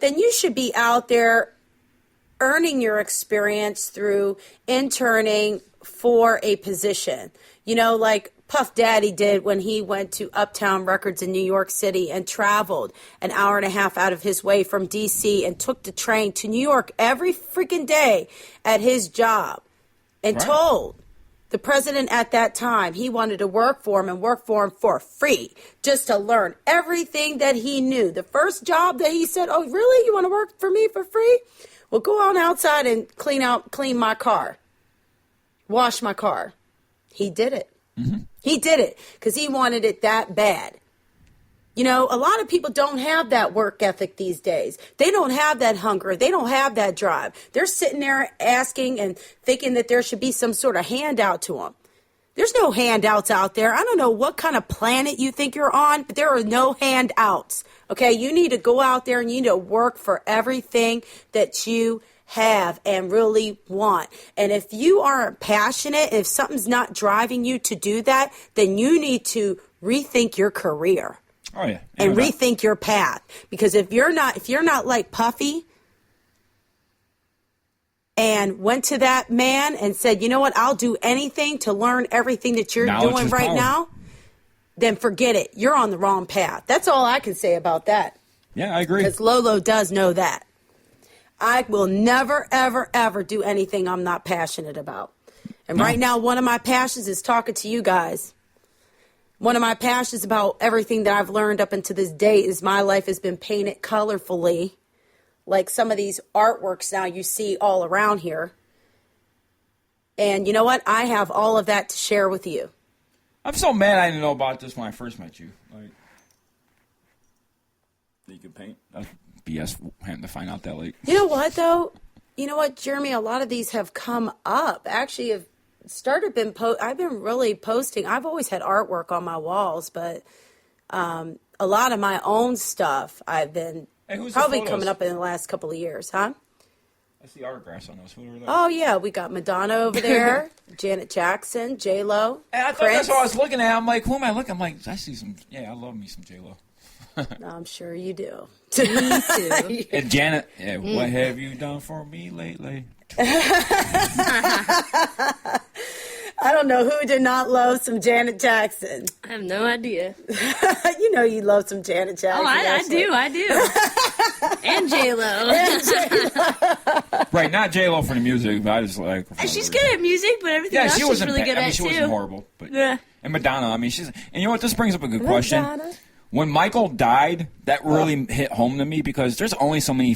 then you should be out there earning your experience through interning for a position. Like Puff Daddy did when he went to Uptown Records in New York City and traveled an hour and a half out of his way from D.C. and took the train to New York every freaking day at his job and told the president at that time he wanted to work for him for free just to learn everything that he knew. The first job that he said, oh, really? You want to work for me for free? Well, go on outside and clean my car, wash my car. He did it. Mm-hmm. He did it because he wanted it that bad. A lot of people don't have that work ethic these days. They don't have that hunger. They don't have that drive. They're sitting there asking and thinking that there should be some sort of handout to them. There's no handouts out there. I don't know what kind of planet you think you're on, but there are no handouts. Okay, you need to go out there and you need to work for everything that you have and really want. And if you aren't passionate, if something's not driving you to do that, then you need to rethink your career. Oh yeah. And rethink your path. Because if you're not like Puffy and went to that man and said, you know what, I'll do anything to learn everything that you're doing right now, then forget it. You're on the wrong path. That's all I can say about that. Yeah, I agree. Because Lolo does know that. I will never, ever, ever do anything I'm not passionate about. And right now, one of my passions is talking to you guys. One of my passions about everything that I've learned up until this day is my life has been painted colorfully, like some of these artworks now you see all around here. And you know what? I have all of that to share with you. I'm so mad I didn't know about this when I first met you. Like, that you could paint. That's BS having to find out that late. You know what, though? You know what, Jeremy? A lot of these have come up. Actually, I've been really posting. I've always had artwork on my walls, but a lot of my own stuff I've been probably coming up in the last couple of years, huh? I see autographs on those. Who are those? Oh, yeah. We got Madonna over there, Janet Jackson, J-Lo, And I thought Prince. that's what I was looking at. I'm like, who am I looking? I'm like, I see some. Yeah, I love me some J-Lo. I'm sure you do. Me too. And Janet, what have you done for me lately? I don't know who did not love some Janet Jackson. I have no idea. You know you love some Janet Jackson. Oh, I do. And J-Lo. Right, not J-Lo for the music, but I just like her. And she's good at music, but everything else she's really good at, she too. wasn't horrible. But, Yeah. And Madonna, I mean, she's... And you know what? This brings up a good question. Madonna. When Michael died, that really hit home to me because there's only so many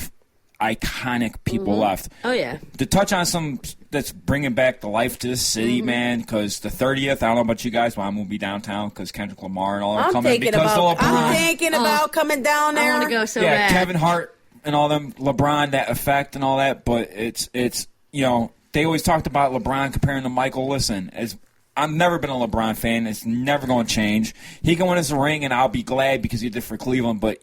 iconic people left. Oh, yeah. To touch on some that's bringing back the life to the city, man, because the 30th, I don't know about you guys, but I'm going to be downtown because Kendrick Lamar and all are coming because of LeBron. I'm thinking about coming down there. I want to go so yeah, bad. Kevin Hart and all them, LeBron, that effect and all that, but it's you know, they always talked about LeBron comparing to Michael. Listen, I've never been a LeBron fan. It's never going to change. He can win us a ring, and I'll be glad because he did for Cleveland, but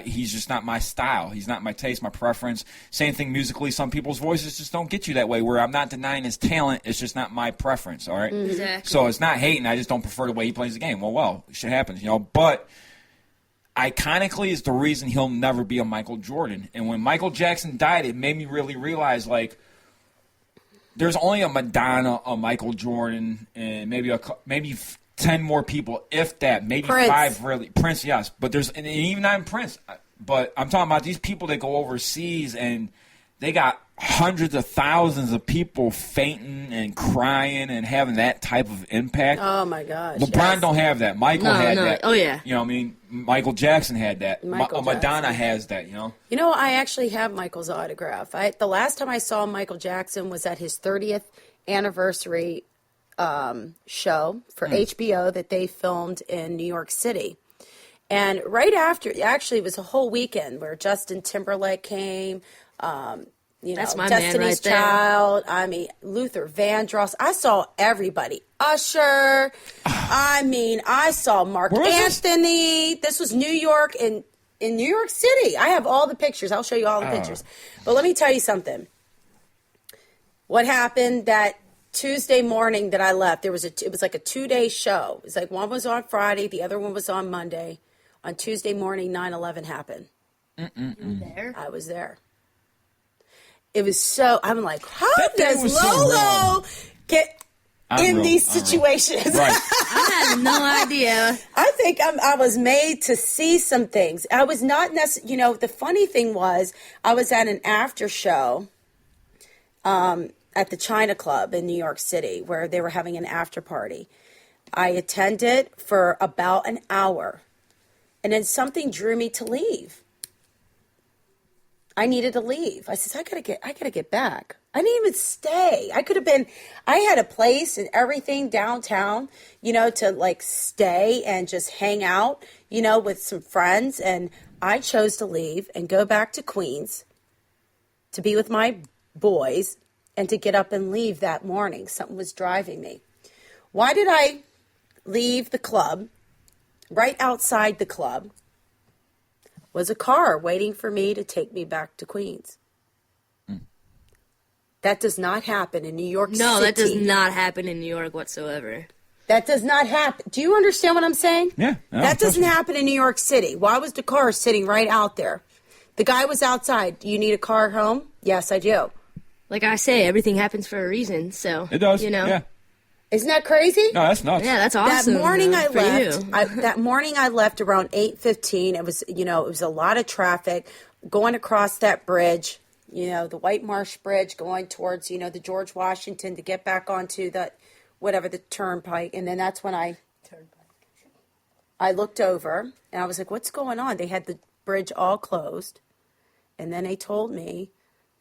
he's just not my style. He's not my taste, my preference. Same thing musically. Some people's voices just don't get you that way, where I'm not denying his talent. It's just not my preference, all right? Exactly. So it's not hating. I just don't prefer the way he plays the game. Well, shit happens, you know. But iconically is the reason he'll never be a Michael Jordan. And when Michael Jackson died, it made me really realize, like, there's only a Madonna, a Michael Jordan, and maybe 10 more people, if that. Maybe Prince. 5, really. Prince, yes. But there's, and even not Prince. But I'm talking about these people that go overseas, and they got hundreds of thousands of people fainting and crying and having that type of impact. Oh, my gosh. LeBron don't have that. Michael had that. Oh, yeah. You know what I mean? Michael Jackson had that. Michael Madonna Jackson. has that, you know? You know, I actually have Michael's autograph. The last time I saw Michael Jackson was at his 30th anniversary show for HBO that they filmed in New York City. And right after, actually, it was a whole weekend where Justin Timberlake came, That's my man Destiny's right there. Child, Luther Vandross. I saw everybody. Usher. I saw Mark Where is this? Anthony. This was New York in New York City. I have all the pictures. I'll show you all the pictures. But let me tell you something. What happened that Tuesday morning that I left, it was like a 2-day show. It was like one was on Friday, the other one was on Monday. On Tuesday morning, 9/11 happened. There. I was there. It was so, I'm like, how That day does was so Lolo wrong. get in Unreal, these unreal. situations? Right. I had no idea. I think I was made to see some things. I was not necessarily, the funny thing was I was at an after show at the China Club in New York City where they were having an after party. I attended for about an hour, and then something drew me to leave. I needed to leave. I said, I gotta get back. I didn't even stay. I had a place and everything downtown, to like stay and just hang out, with some friends. And I chose to leave and go back to Queens to be with my boys and to get up and leave that morning. Something was driving me. Why did I leave the club? Right outside the club was a car waiting for me to take me back to Queens. That does not happen in New York City. No, that does not happen in New York whatsoever. That does not happen. Do you understand what I'm saying? Yeah. No, That doesn't trust me. happen in New York City. Why was the car sitting right out there? The guy was outside. Do you need a car home? Yes, I do. Like I say, everything happens for a reason. So It does. You know. Yeah. Isn't that crazy? No, that's nuts. Yeah, that's awesome. That morning I for left. you. That morning I left around 8:15. It was, it was a lot of traffic going across that bridge. The White Marsh Bridge, going towards, the George Washington to get back onto the turnpike. And then that's when I looked over and I was like, what's going on? They had the bridge all closed. And then they told me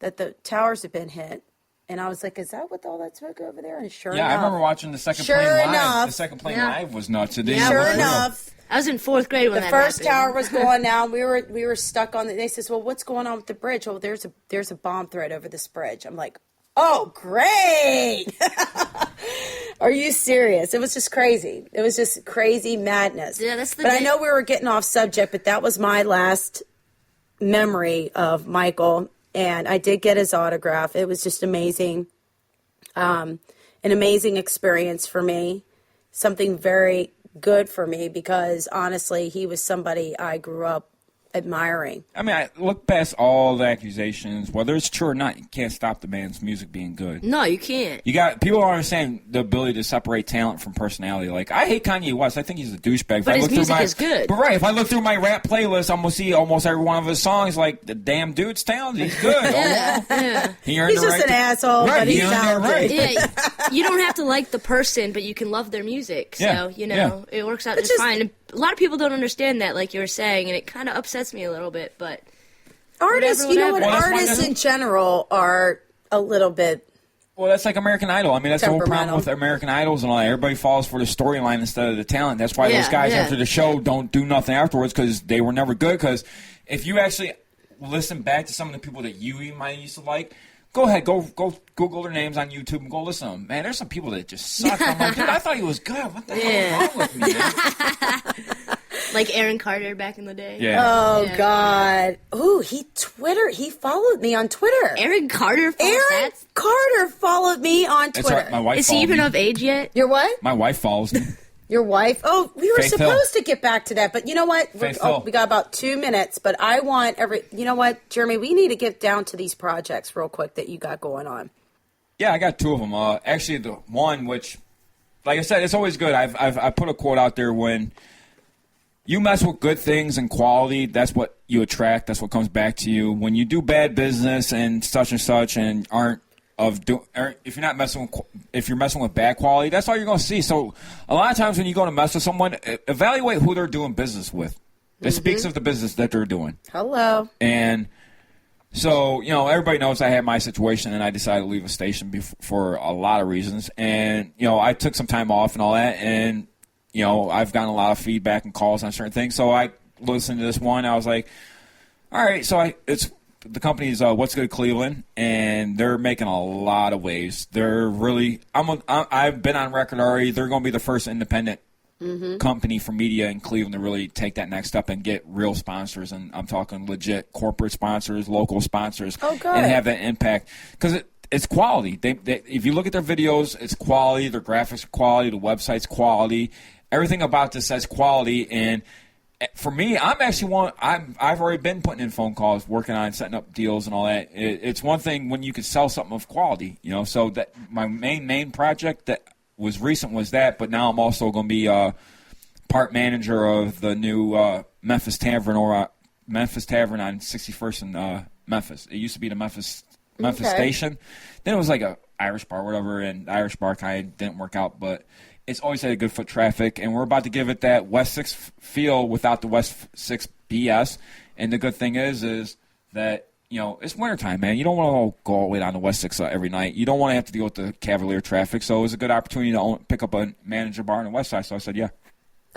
that the towers had been hit. And I was like, is that what all that smoke over there? And sure Yeah, enough. I remember watching the second Sure plane live. enough. The second plane Yeah. live was nuts. It Yeah, Sure it was. enough. I was in 4th grade when The that first happened. tower was going down. We were stuck on they says, well, what's going on with the bridge? Oh, there's a bomb threat over this bridge. I'm like, oh, great. Are you serious? It was just crazy. It was just crazy madness. Yeah, that's the But I day- know we were getting off subject, but that was my last memory of Michael. And I did get his autograph. It was just amazing. An amazing experience for me. Something very good for me because honestly, he was somebody I grew up admiring. I mean, I look past all the accusations, whether it's true or not. You can't stop the man's music being good. No, you can't. You got people don't understand the ability to separate talent from personality. Like, I hate Kanye West. I think he's a douchebag. But his music is good. But right, if I look through my rap playlist, I'm gonna see almost every one of his songs. Like, the damn dude's talented. He's good. Yeah. He earned He's the just right an to- asshole, Right, but he he's earned that talented. right. Yeah, you don't have to like the person, but you can love their music. So, Yeah, it works out It's just just- fine. And a lot of people don't understand that, like you were saying, and it kind of upsets me a little bit, but Artists, Whatever, you know what? whatever. Well, that's why Artists that's- in general are a little bit. Well, that's like American Idol. I mean, that's the whole problem Temperamental. with American Idols and all that. Everybody falls for the storyline instead of the talent. That's why those Yeah, guys yeah. after the show don't do nothing afterwards because they were never good. Because if you actually listen back to some of the people that you might used to like, go ahead, go Google their names on YouTube and go listen to them. Man, there's some people that just suck. I'm like, dude, I thought he was good. What the hell is wrong with me, man? Like Aaron Carter back in the day. Yeah. Oh, Yeah. God. Ooh, he followed me on Twitter. Aaron Carter. Aaron Carter followed me on That's Twitter. right. My wife Is he followed even me. of age yet? Your what? My wife follows me. Your wife? Oh, we were Faith Hill. supposed to get back to that, but you know what? Faith Hill. We got about 2 minutes, but I want you know what, Jeremy, we need to get down to these projects real quick that you got going on. Yeah, I got 2 of them. Actually, the one which, like I said, it's always good. I put a quote out there: when you mess with good things and quality, that's what you attract. That's what comes back to you. When you do bad business and such and aren't if you're messing with bad quality, that's all you're going to see. So a lot of times when you go to mess with someone, evaluate who they're doing business with. It speaks of the business that they're doing. Hello. And so, everybody knows I had my situation, and I decided to leave a station for a lot of reasons. And, I took some time off and all that, and, I've gotten a lot of feedback and calls on certain things. So I listened to this one. I was like, all right, so the company's What's Good Cleveland, and they're making a lot of waves. They're really I've been on record already. They're going to be the first independent company for media in Cleveland to really take that next step and get real sponsors. And I'm talking legit corporate sponsors, local sponsors, good. and have that impact because it's quality. They, if you look at their videos, it's quality. Their graphics are quality. The website's quality. Everything about this says quality. And for me, I've already been putting in phone calls, working on setting up deals and all that. It's one thing when you could sell something of quality, So that my main project that was recent was that, but now I'm also going to be part manager of the new Memphis Tavern on 61st and Memphis. It used to be the Memphis station. Then it was like a Irish bar, whatever, and the Irish bar kind of didn't work out, but it's always had a good foot traffic, and we're about to give it that West 6 feel without the West 6 BS. And the good thing is that, it's wintertime, man. You don't want to go all the way down to West 6 every night. You don't want to have to deal with the Cavalier traffic. So it was a good opportunity to pick up a manager bar on the West Side. So I said, yeah.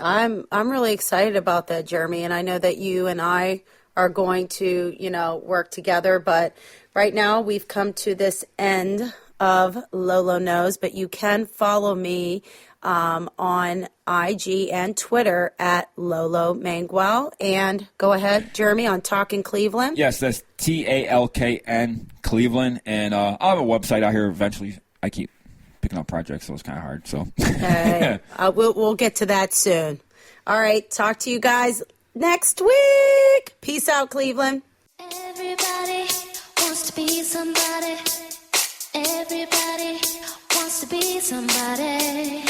I'm really excited about that, Jeremy, and I know that you and I are going to, work together, but right now we've come to this end of Lolo Knows, but you can follow me on IG and Twitter at Lolo Manguel. And go ahead, Jeremy, on Talkncleveland. Yes, that's TALKN Cleveland. And I'll have a website out here eventually. I keep picking up projects, so it's kind of hard. So Okay. We'll get to that soon. All right. Talk to you guys next week. Peace out, Cleveland. Everybody wants to be somebody. Everybody wants to be somebody.